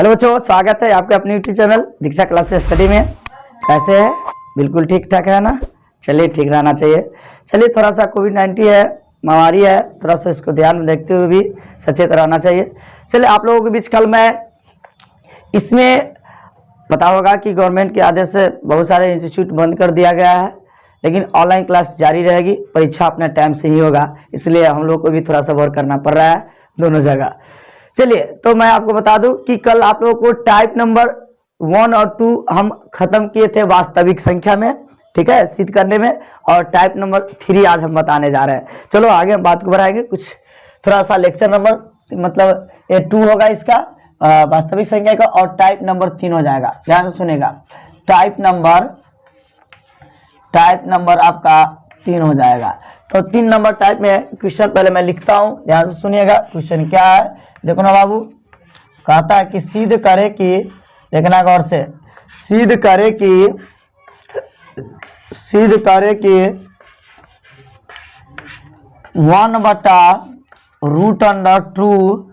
Hello बच्चों, स्वागत है आपके अपने यूट्यूब चैनल दीक्षा क्लास स्टडी में। कैसे है? बिल्कुल ठीक ठाक है ना? चलिए, ठीक रहना चाहिए। चलिए, थोड़ा सा कोविड-19 है, महामारी है, थोड़ा सा इसको ध्यान में देखते हुए भी सचेत रहना चाहिए। चलिए, आप लोगों के बीच कल मैं इसमें पता होगा कि गवर्नमेंट के आदेश से बहुत सारे इंस्टीट्यूट बंद कर दिया गया है, लेकिन ऑनलाइन क्लास जारी रहेगी। परीक्षा अपने टाइम से ही होगा, इसलिए हम लोग को भी थोड़ा सा वर्क करना पड़ रहा है दोनों जगह। चलिए, तो मैं आपको बता दूं कि कल आप लोगों को टाइप नंबर 1 और 2 हम खत्म किए थे वास्तविक संख्या में, ठीक है, सिद्ध करने में, और टाइप नंबर 3 आज हम बताने जा रहे हैं। चलो आगे हम बात को बढ़ाएंगे। कुछ थोड़ा सा लेक्चर नंबर मतलब ये 2 होगा इसका वास्तविक संख्या का, और टाइप नंबर 3 हो जाएगा। ध्यान से सुनेगा, टाइप नंबर आपका 3 हो जाएगा। तो 3 नंबर टाइप में क्वेश्चन पहले मैं लिखता हूं, ध्यान से सुनिएगा। क्वेश्चन क्या है देखो ना बाबू, कहता है कि सिद्ध करे कि, देखना गौर से, सिद्ध करे कि 1/√2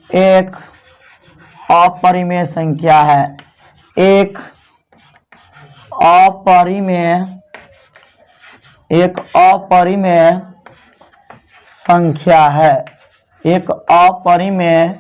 एक अपरिमेय संख्या है। एक अपरिमेय संख्या है। एक अपरिमेय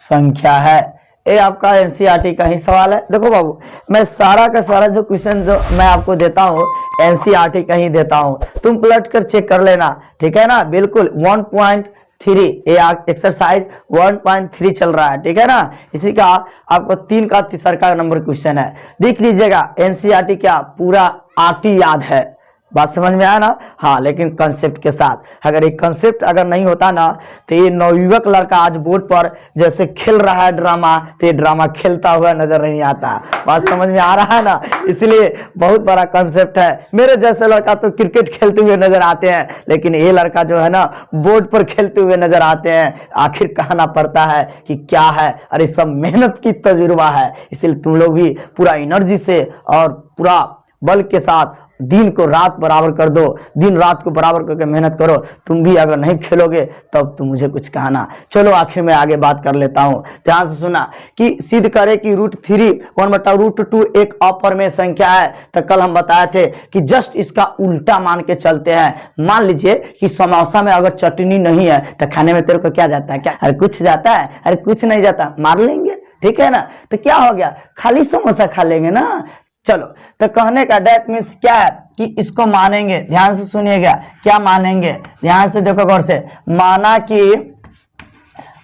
संख्या है। ये आपका एनसीईआरटी का ही सवाल है। देखो बाबू, मैं सारा का सारा जो क्वेश्चन जो मैं आपको देता हूँ एनसीईआरटी का ही देता हूँ, तुम पलट कर चेक कर लेना, ठीक है ना। बिल्कुल 1.3 ये एक्सरसाइज 1.3 चल रहा है, ठीक है ना। इसी का आपको 3 का तीसरा नंबर क्वेश्चन है। देख लीजिएगा, एनसीईआरटी क्या पूरा आरटी याद है। बात समझ में आया ना? हाँ, लेकिन कंसेप्ट के साथ। अगर एक कंसेप्ट अगर नहीं होता ना, तो ये नवयुवक लड़का आज बोर्ड पर जैसे खेल रहा है ड्रामा, तो ये ड्रामा खेलता हुआ नजर नहीं आता। बात समझ में आ रहा है ना? इसलिए बहुत बड़ा कंसेप्ट है। मेरे जैसे लड़का तो क्रिकेट खेलते हुए नजर आते हैं, लेकिन ये लड़का जो है ना बोर्ड पर खेलते हुए नजर आते हैं। आखिर कहना पड़ता है कि क्या है, अरे सब मेहनत की तजुर्बा है। इसलिए तुम लोग भी पूरा एनर्जी से और पूरा बल के साथ दिन को रात बराबर कर दो, दिन रात को बराबर करके मेहनत करो। तुम भी अगर नहीं खेलोगे तब तुम मुझे कुछ कहना। चलो आखिर में आगे बात कर लेता हूं। ध्यान से सुना कि सिद्ध करे कि √3 1/√2 एक अपरिमेय संख्या है। तो कल हम बताए थे कि जस्ट इसका उल्टा मान के चलते हैं। मान लीजिए कि समोसा में अगर चटनी नहीं है तो खाने में तेरे को क्या जाता है? क्या अरे कुछ जाता है? अरे कुछ नहीं जाता, मार लेंगे, ठीक है ना। तो क्या हो गया, खाली समोसा खा लेंगे ना। चलो, तो कहने का डेट मीन्स क्या है कि इसको मानेंगे। ध्यान से सुनिएगा, क्या मानेंगे, ध्यान से देखो गौर से। माना कि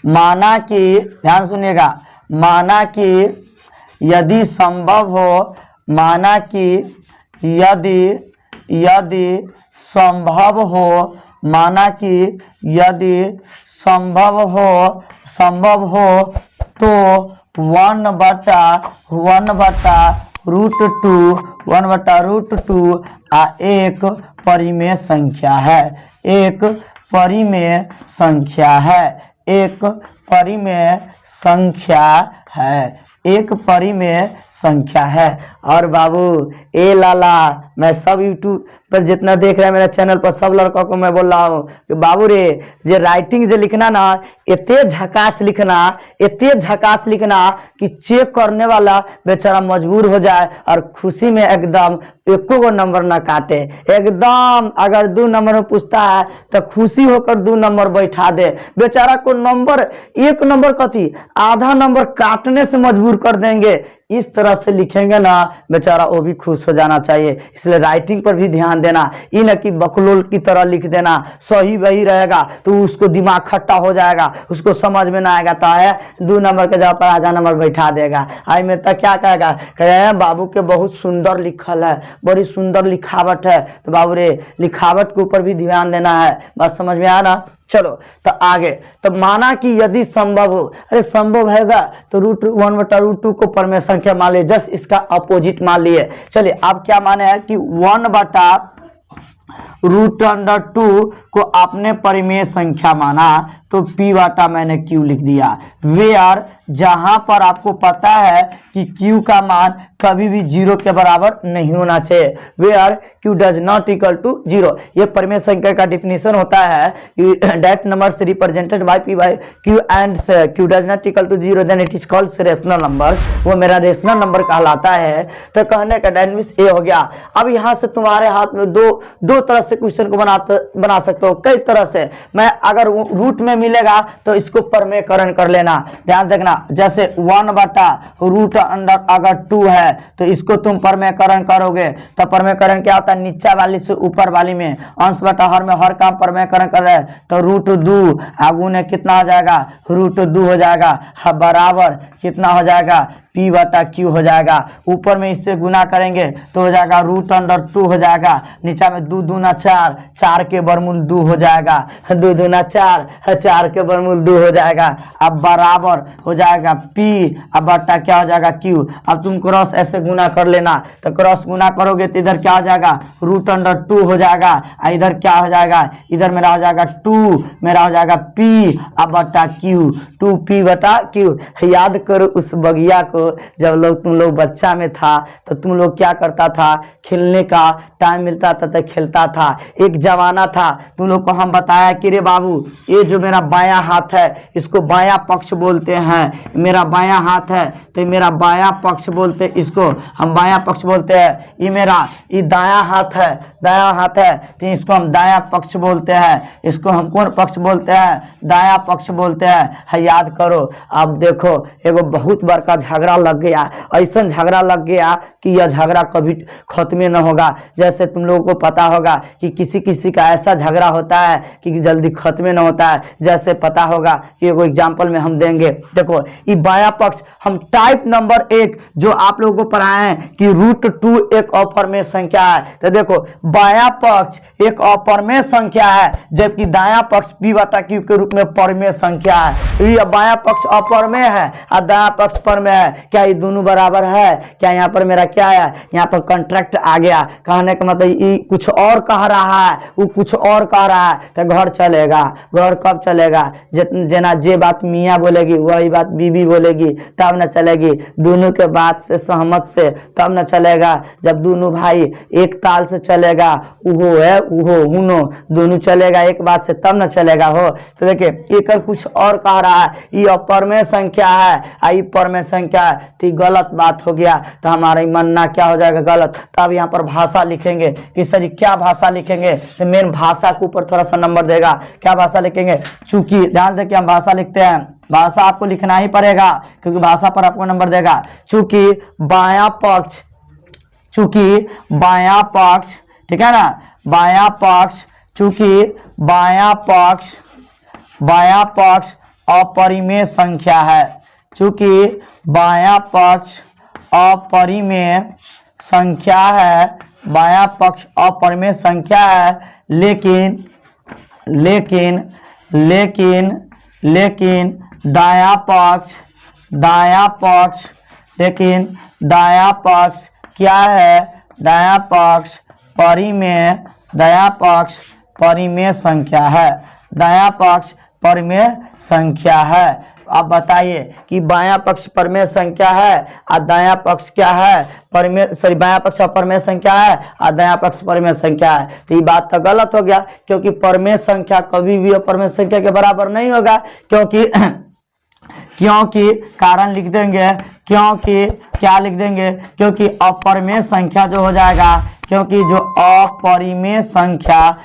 ध्यान सुनिएगा, माना कि यदि संभव हो, माना कि यदि संभव हो, माना कि यदि संभव हो तो 1/√2 एक परिमेय संख्या है। एक परिमेय संख्या है। एक परिमेय संख्या है। एक परिमेय संख्या है। और बाबू ए लाला, मैं सब यूट्यूब पर जितना देख रहे हैं मेरे चैनल पर सब लड़कों को मैं बोल रहा हूँ कि बाबू रे, जे राइटिंग जो लिखना ना, इतने झकास लिखना कि चेक करने वाला बेचारा मजबूर हो जाए और खुशी में एकदम एको को नंबर ना काटे। एकदम अगर 2 नंबर में पूछता है तो खुशी होकर 2 नंबर बैठा दे। बेचारा को नंबर 1 नंबर कथी आधा नंबर काटने से मजबूर कर देंगे। इस तरह से लिखेंगे ना, बेचारा वो भी खुश हो जाना चाहिए। इसलिए राइटिंग पर भी ध्यान देना, ये न कि बकलोल की तरह लिख देना। सही वही रहेगा तो उसको दिमाग खट्टा हो जाएगा, उसको समझ में ना आएगा, तो है 2 नंबर के जगह पर आधा नंबर बैठा देगा। आई में तो क्या कहेगा, बाबू के बहुत सुंदर लिखल है, बड़ी सुंदर लिखावट है। तो बाबू रे, लिखावट के ऊपर भी ध्यान देना है। बात समझ में आया ना? चलो तो आगे, तो माना कि यदि संभव हो, अरे संभव हैगा तो 1/√2 को परिमेय संख्या मान लिए, जस्ट इसका अपोजिट मान लिए। चलिए, आप क्या माने हैं कि 1/√2 को आपने परिमेय संख्या माना, तो P/मैंने Q लिख दिया। वेयर जहां पर आपको पता है कि Q का मान कभी भी 0 के बराबर नहीं होना चाहिए, where Q does not equal to 0। ये परिमेय संख्या का डिफिनेशन होता है कि that numbers represented by P by Q and Q does not equal to 0 then it is called rational number, वो मेरा रेशनल नंबर कहलाता है। तो कहने का डायनेमिक्स ये हो गया। अब यहाँ से तुम्हारे हाथ में दो तरह से क्वेश्चन को बना सकते हो, कई तरह से। मैं अगर रूट में मिलेगा तो इसको परमेयकरण कर लेना, ध्यान देखना। जैसे 1 बटा रूट अंडर अगर 2 है तो इसको तुम परमेयकरण करोगे तो परमेयकरण क्या होता है, नीचे वाली से ऊपर वाली में अंश बटा हर में हर काम परमेयकरण कर रहे हैं तो रूट 2 आगुने कितना हो जाएगा, रूट 2 हो जाएगा, बराबर कितना हो जाएगा, P बटा Q हो जाएगा। ऊपर में इससे गुना करेंगे तो हो जाएगा रूट अंडर 2 हो जाएगा, नीचा में 2 दूना 4, 4 के वर्गमूल 2 हो जाएगा, 2 दूना 4, 4 के वर्गमूल 2 हो जाएगा। अब बराबर हो जाएगा P, अब बटा क्या हो जाएगा Q। अब तुम क्रॉस ऐसे गुना कर लेना, तो क्रॉस गुना करोगे तो इधर क्या हो जाएगा, रूट अंडर 2 हो जाएगा, इधर क्या हो जाएगा, इधर मेरा हो जाएगा 2, मेरा हो जाएगा P अब बटा Q, 2P बटा Q। याद करो उस बगिया को, जब तुम लोग बच्चा में था तो तुम लोग क्या करता था, खेलने का टाइम मिलता था तो खेलता था। एक जमाना था तुम लोग को हम बताया कि रे बाबू ये जो मेरा बायां हाथ है इसको बायां पक्ष बोलते हैं, मेरा बायां हाथ है तो मेरा बायां पक्ष बोलते, इसको हम बायां पक्ष बोलते हैं। ये मेरा ये दायां हाथ है, दायां हाथ है तो इसको हम दायां पक्ष बोलते हैं। इसको हम कौन पक्ष बोलते हैं, दायां पक्ष बोलते हैं। याद करो। अब देखो एगो बहुत बड़का झगड़ा लग गया, ऐसा झगड़ा लग गया कि यह झगड़ा कभी खत्म न होगा। जैसे तुम लोगों को पता होगा कि किसी किसी का ऐसा झगड़ा होता है कि जल्दी खत्म न होता है। जैसे पता होगा कि एगो एग्जाम्पल में हम देंगे, देखो ये बायां पक्ष हम टाइप नंबर 1 जो आप लोगों को पढ़ाए हैं कि रूट 2 एक अपरिमेय संख्या है। तो देखो बायां पक्ष एक अपरिमेय संख्या है जबकि दायां पक्ष P बटा Q के रूप में परिमेय संख्या है। ये बायां पक्ष अपरिमेय है और दायां पक्ष परिमेय है। क्या ये दोनों बराबर है? क्या यहाँ पर मेरा क्या है, यहाँ पर कॉन्ट्रैक्ट आ गया। कहने का मतलब ये कुछ और कह रहा है, वो कुछ और कह रहा है, तो घर चलेगा। घर कब चलेगा? जना जे बात मियाँ बोलेगी वही बात बीबी बोलेगी तब न चलेगी। दोनों के बात से सहमत से तब न चलेगा। जब दोनों भाई एक ताल से चलेगा, उहो है उहो हुनो, दोनों चलेगा एक बात से तब न चलेगा हो। तो देखिए एक कुछ और कह रहा है, ये अपरिमेय संख्या है, आई परिमेय संख्या है, तो गलत बात हो गया। तो हमारा मानना क्या हो जाएगा, गलत। तो अब यहाँ पर भाषा लिखेंगे कि सर क्या भाषा लिखेंगे, तो मेन भाषा के ऊपर थोड़ा सा नंबर देगा। क्या भाषा लिखेंगे? चूंकि ध्यान दें कि हम भाषा लिखते हैं, भाषा आपको लिखना ही पड़ेगा क्योंकि भाषा पर आपको नंबर देगा। चूंकि बायां पक्ष, चूंकि बायां पक्ष, ठीक है ना, बायां पक्ष, चूंकि बायां पक्ष अपरिमेय संख्या है, चूंकि बायां पक्ष अपरिमेय संख्या है, बायां पक्ष अपरिमेय संख्या है, लेकिन दायां पक्ष लेकिन दायां पक्ष क्या है, दायां पक्ष परिमेय संख्या है, दायां पक्ष परिमेय संख्या है। आप बताइए कि बायां पक्ष परिमेय संख्या है और दायां पक्ष क्या है, बायां पक्ष अपरिमेय संख्या है और दायां पक्ष परिमेय संख्या है। तो ये बात तो गलत हो गया क्योंकि परिमेय संख्या कभी भी अपरिमेय संख्या के बराबर नहीं होगा। क्योंकि कारण लिख देंगे, क्योंकि क्या लिख देंगे, क्योंकि अपरिमेय संख्या जो हो जाएगा, क्योंकि जो अपरिमेय संख्या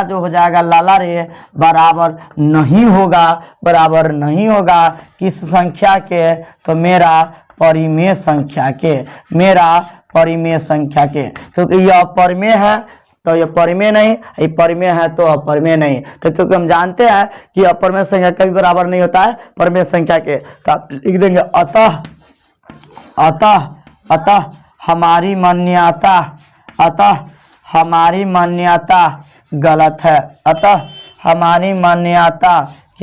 जो हो जाएगा लाला रे बराबर नहीं होगा किस संख्या के, तो मेरा परिमेय संख्या के, क्योंकि यह अपरिमेय है तो ये परिमेय नहीं, ये परिमेय है तो अपरिमेय नहीं। तो क्योंकि हम जानते हैं कि अपरिमेय संख्या कभी बराबर नहीं होता है परिमेय संख्या के, तो आप लिख देंगे अतः हमारी मान्यता गलत है। अतः हमारी मान्यता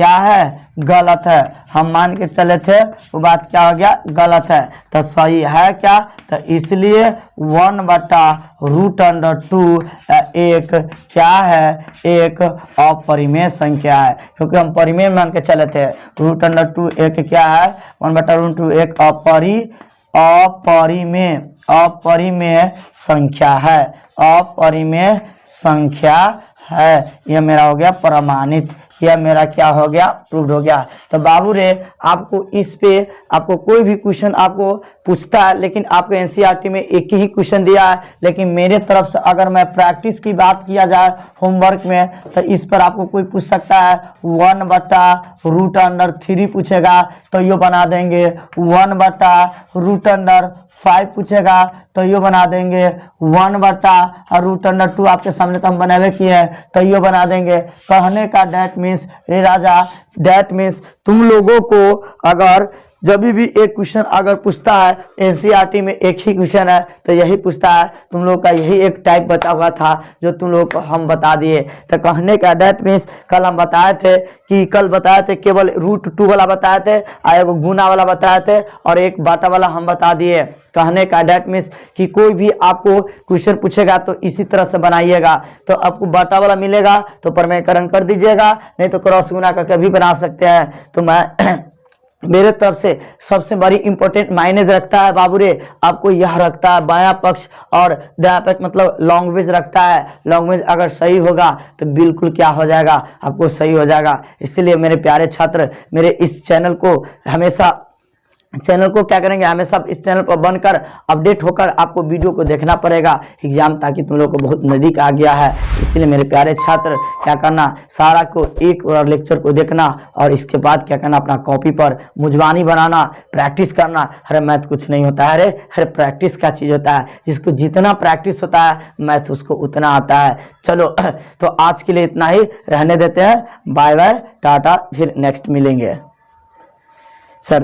क्या है, गलत है। हम मान के चले थे वो बात क्या हो गया, गलत है। तो सही है क्या, तो इसलिए 1/√2 एक क्या है, एक अपरिमेय संख्या है, क्योंकि हम परिमेय मान के चले थे। √2 एक क्या है, 1/√2 एक अपरिमेय संख्या है, अपरिमेय संख्या है। यह मेरा हो गया प्रमाणित, यह मेरा क्या हो गया, प्रूव्ड हो गया। तो बाबू रे आपको इस पे आपको कोई भी क्वेश्चन आपको पूछता है, लेकिन आपको एनसीईआरटी में एक ही क्वेश्चन दिया है, लेकिन मेरे तरफ से अगर मैं प्रैक्टिस की बात किया जाए होमवर्क में, तो इस पर आपको कोई पूछ सकता है 1/√3 पूछेगा तो यो बना देंगे, 1/√5 पूछेगा तो यो बना देंगे, 1/√2 आपके सामने तो हम बनावे किए हैं तो यो बना देंगे। कहने का डैट मीन्स रे राजा, डैट मीन्स तुम लोगों को अगर जब भी एक क्वेश्चन अगर पूछता है, एनसीईआरटी में एक ही क्वेश्चन है तो यही पूछता है, तुम लोग का यही एक टाइप बचा हुआ था जो तुम लोग को हम बता दिए। तो कहने का डैट मीन्स कल हम बताए थे कि केवल √2 वाला बताए थे, और एक गुना वाला बताए थे, और एक बाटा वाला हम बता दिए। कहने का डैट मीन्स कि कोई भी आपको क्वेश्चन पूछेगा तो इसी तरह से बनाइएगा। तो आपको बाटा वाला मिलेगा तो प्रमेयकरण कर दीजिएगा, नहीं तो क्रॉस गुना करके भी बना सकते हैं। तो मैं मेरे तरफ से सबसे बड़ी इंपॉर्टेंट मायने रखता है बाबू रे, आपको यह रखता है बायां पक्ष और दायां पक्ष, मतलब लैंग्वेज रखता है। लैंग्वेज अगर सही होगा तो बिल्कुल क्या हो जाएगा, आपको सही हो जाएगा। इसलिए मेरे प्यारे छात्र, मेरे इस चैनल को क्या करेंगे, हमेशा इस चैनल पर बनकर अपडेट होकर आपको वीडियो को देखना पड़ेगा एग्जाम, ताकि तुम लोग को बहुत नजदीक आ गया है। इसलिए मेरे प्यारे छात्र क्या करना, सारा को एक बार लेक्चर को देखना और इसके बाद क्या करना, अपना कॉपी पर मुजवानी बनाना, प्रैक्टिस करना। अरे मैथ कुछ नहीं होता है, अरे प्रैक्टिस का चीज होता है, जिसको जितना प्रैक्टिस होता है मैथ उसको उतना आता है। चलो तो आज के लिए इतना ही रहने देते हैं, बाय बाय टाटा, फिर नेक्स्ट मिलेंगे सर।